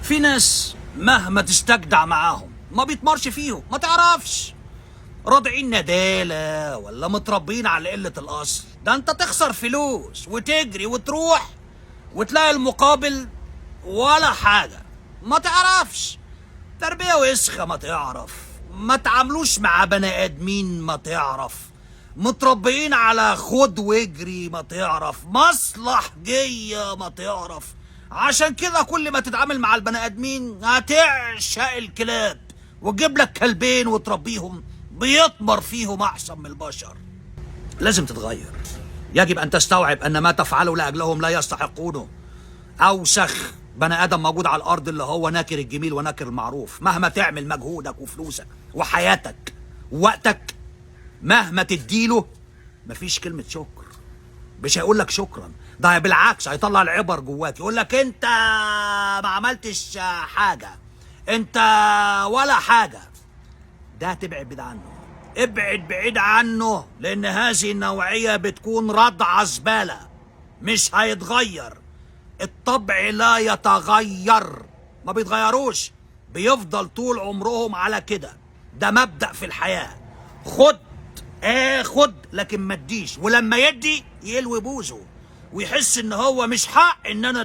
في ناس مهما تستجدع معاهم ما بيتمرش فيهم، ما تعرفش رادعين ندالة ولا متربين على قلة الأصل. ده انت تخسر فلوس وتجري وتروح وتلاقي المقابل ولا حاجة. ما تعرفش تربية وسخة، ما تعرف ما تعاملوش مع بني آدمين، ما تعرف متربيين على خد واجري، ما تعرف مصلحجية، ما تعرف. عشان كده كل ما تتعامل مع البني آدمين هتعشق الكلاب وتجيب لك كلبين وتربيهم بيطمر فيهم أحسن من البشر. لازم تتغير. يجب أن تستوعب أن ما تفعله لأجلهم لا يستحقونه. أوسخ بني آدم موجود على الأرض اللي هو ناكر الجميل وناكر المعروف. مهما تعمل مجهودك وفلوسك وحياتك ووقتك، مهما تديله مفيش كلمة شكر. مش هيقول لك شكرا، ده بالعكس هيطلع العبر جواك، يقول لك انت ما عملتش حاجة، انت ولا حاجة. ده تبعد بعيد عنه، ابعد بعيد عنه، لان هذه النوعية بتكون رضعة زبالة، مش هيتغير. الطبع لا يتغير، ما بيتغيروش، بيفضل طول عمرهم على كده. ده مبدأ في الحياة. خد خد لكن ما تديش، ولما يدي يلوي بوزه ويحس ان هو مش حق ان انا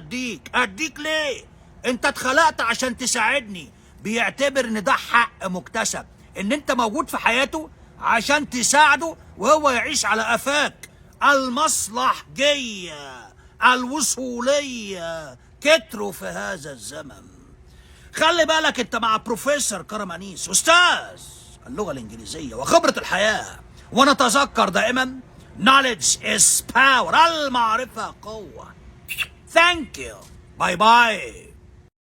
اديك ليه؟ انت اتخلقت عشان تساعدني. بيعتبر ان ده حق مكتسب، ان انت موجود في حياته عشان تساعده وهو يعيش على قفاك. المصلحجية الوصولية كتروا في هذا الزمن. خلي بالك انت مع بروفيسور كرم أنيس، استاذ اللغة الانجليزية وخبرة الحياة. ونتذكر دائما knowledge is power، المعرفة قوة. Thank you. باي باي.